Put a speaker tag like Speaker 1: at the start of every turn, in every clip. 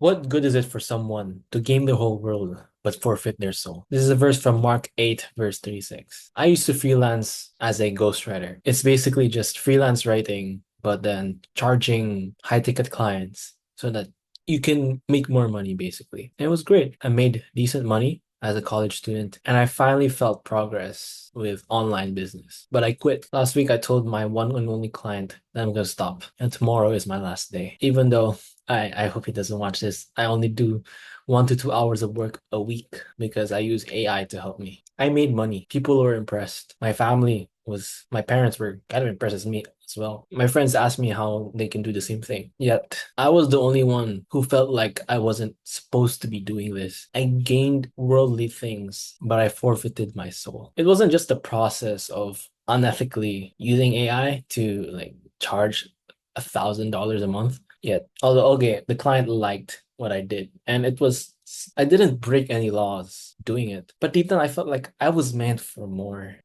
Speaker 1: What good is it for someone to gain the whole world but forfeit their soul? This is a verse from Mark 8, verse 36. I used to freelance as a ghostwriter. It's basically just freelance writing, but then charging high ticket clients so that you can make more money, basically. And it was great. I made decent money as a college student, and I finally felt progress with online business. But I quit. Last week, I told my one and only client that I'm going to stop, and tomorrow is my last day. Even though I hope he doesn't watch this. I only do 1 to 2 hours of work a week because I use AI to help me. I made money. People were impressed. My parents were kind of impressed with me as well. My friends asked me how they can do the same thing. Yet I was the only one who felt like I wasn't supposed to be doing this. I gained worldly things, but I forfeited my soul. It wasn't just the process of unethically using AI to like charge $1,000 a month. Yet, although okay, the client liked what I did, and I didn't break any laws doing it. But deep down, I felt like I was meant for more.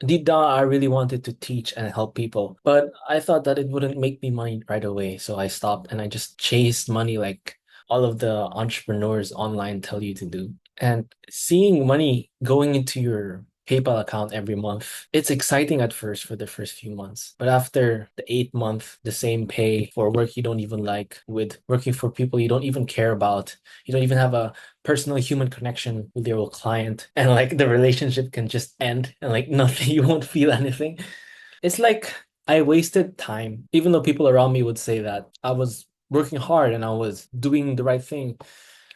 Speaker 1: Deep down, I really wanted to teach and help people, but I thought that it wouldn't make me money right away, so I stopped and I just chased money like all of the entrepreneurs online tell you to do. And seeing money going into your PayPal account every month, it's exciting at first for the first few months. But after the 8th month, the same pay for work you don't even like, with working for people you don't even care about, you don't even have a personal human connection with your client, and like the relationship can just end and like nothing, you won't feel anything. It's like I wasted time, even though people around me would say that I was working hard and I was doing the right thing.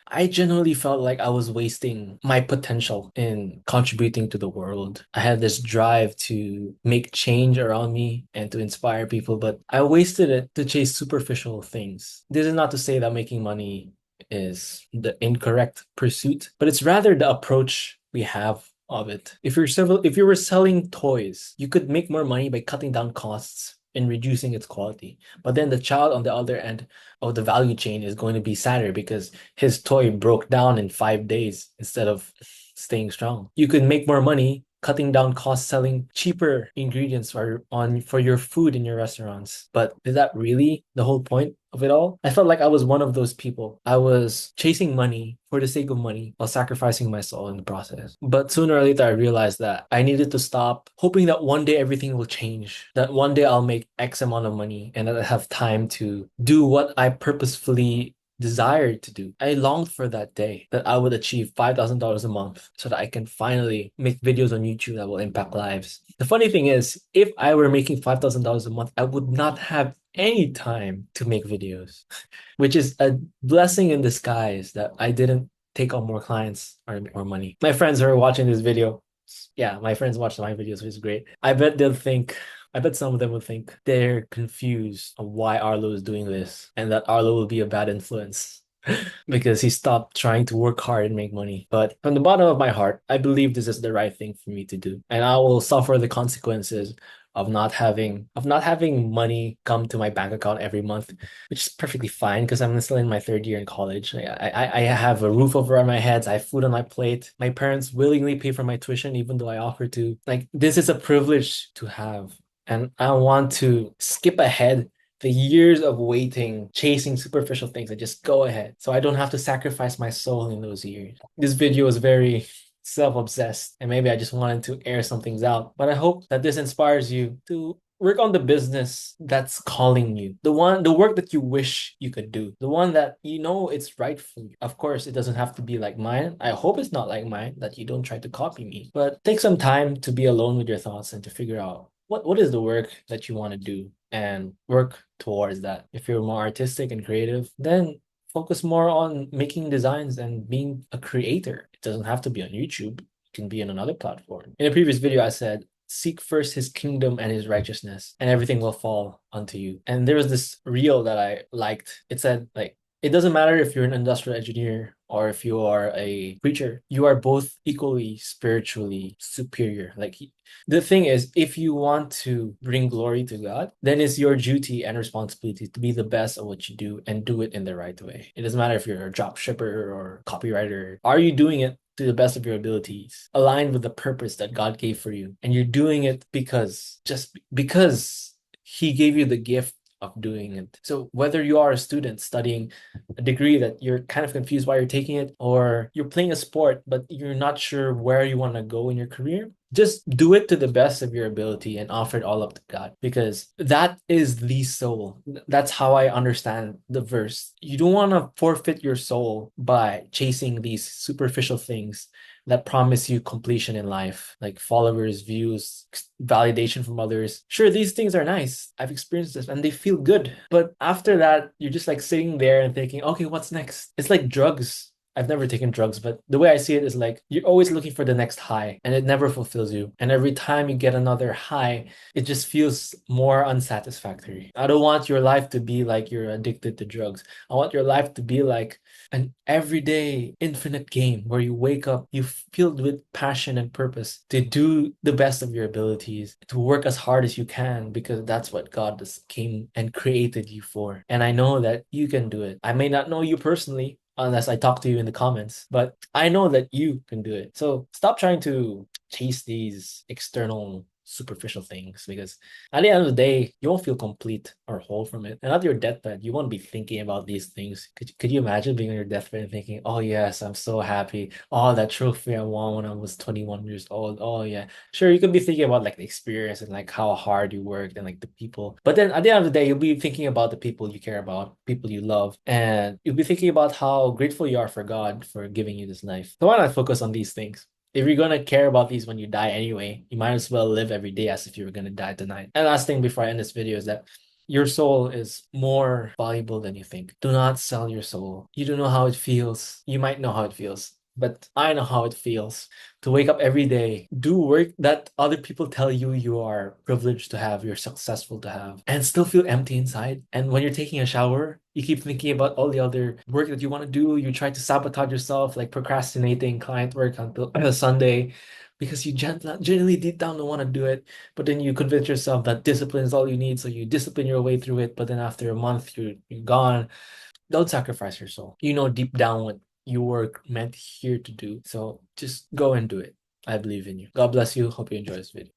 Speaker 1: I genuinely felt like I was wasting my potential in contributing to the world. I had this drive to make change around me and to inspire people, but I wasted it to chase superficial things. This is not to say that making money is the incorrect pursuit, but it's rather the approach we have of it. If you were selling toys, you could make more money by cutting down costs and reducing its quality. But then the child on the other end of the value chain is going to be sadder because his toy broke down in 5 days instead of staying strong. You could make more money cutting down costs selling cheaper ingredients for your food in your restaurants. But is that really the whole point of it all? I felt like I was one of those people. I was chasing money for the sake of money while sacrificing my soul in the process. But sooner or later, I realized that I needed to stop hoping that one day everything will change, that one day I'll make X amount of money and that I have time to do what I purposefully desired to do. I longed for that day that I would achieve $5,000 a month so that I can finally make videos on YouTube that will impact lives. The funny thing is, if I were making $5,000 a month, I would not have any time to make videos, which is a blessing in disguise that I didn't take on more clients or more money. My friends who are watching this video, yeah, my friends watch my videos, which is great. I bet some of them will think they're confused on why Arlo is doing this and that Arlo will be a bad influence because he stopped trying to work hard and make money. But from the bottom of my heart, I believe this is the right thing for me to do. And I will suffer the consequences of not having money come to my bank account every month, which is perfectly fine because I'm still in my third year in college. I have a roof over my head, I have food on my plate. My parents willingly pay for my tuition even though I offer to. Like, this is a privilege to have. And I want to skip ahead the years of waiting, chasing superficial things, and just go ahead. So I don't have to sacrifice my soul in those years. This video is very self-obsessed, and maybe I just wanted to air some things out. But I hope that this inspires you to work on the business that's calling you. The work that you wish you could do. The one that you know it's right for you. Of course, it doesn't have to be like mine. I hope it's not like mine, that you don't try to copy me. But take some time to be alone with your thoughts and to figure out what is the work that you want to do and work towards that. If you're more artistic and creative, then focus more on making designs and being a creator. It doesn't have to be on YouTube. It can be on another platform. In a previous video, I said, seek first his kingdom and his righteousness, and everything will fall unto you. And there was this reel that I liked. It said, like, it doesn't matter if you're an industrial engineer or if you are a preacher, you are both equally spiritually superior. Like, the thing is, if you want to bring glory to God, then it's your duty and responsibility to be the best at what you do and do it in the right way. It doesn't matter if you're a drop shipper or copywriter. Are you doing it to the best of your abilities, aligned with the purpose that God gave for you? And you're doing it because He gave you the gift of doing it. So whether you are a student studying a degree that you're kind of confused why you're taking it, or you're playing a sport but you're not sure where you want to go in your career, just do it to the best of your ability and offer it all up to God, because that is the soul. That's how I understand the verse. You don't want to forfeit your soul by chasing these superficial things that promise you completion in life, like followers, views, validation from others. Sure, these things are nice. I've experienced this and they feel good. But after that, you're just like sitting there and thinking, okay, what's next? It's like drugs. I've never taken drugs, but the way I see it is like you're always looking for the next high and it never fulfills you. And every time you get another high, it just feels more unsatisfactory. I don't want your life to be like you're addicted to drugs. I want your life to be like an everyday infinite game where you wake up, you filled with passion and purpose to do the best of your abilities, to work as hard as you can, because that's what God came and created you for. And I know that you can do it. I may not know you personally, unless I talk to you in the comments, but I know that you can do it. So stop trying to chase these external superficial things, because at the end of the day, you won't feel complete or whole from it. And at your deathbed, you won't be thinking about these things. Could you imagine being on your deathbed and thinking, oh yes, I'm so happy. Oh, that trophy I won when I was 21 years old. Oh yeah. Sure, you could be thinking about like the experience and like how hard you worked and like the people. But then at the end of the day, you'll be thinking about the people you care about, people you love, and you'll be thinking about how grateful you are for God for giving you this life. So why not focus on these things? If you're gonna care about these when you die anyway, you might as well live every day as if you were gonna die tonight. And last thing before I end this video is that your soul is more valuable than you think. Do not sell your soul. You don't know how it feels. You might know how it feels, but I know how it feels to wake up every day, do work that other people tell you you are privileged to have, you're successful to have, and still feel empty inside. And when you're taking a shower, you keep thinking about all the other work that you want to do. You try to sabotage yourself, like procrastinating client work until Sunday, because you genuinely deep down don't want to do it. But then you convince yourself that discipline is all you need, so you discipline your way through it. But then after a month, you're gone. Don't sacrifice your soul. You know deep down what you were meant here to do. So just go and do it. I believe in you. God bless you. Hope you enjoy this video.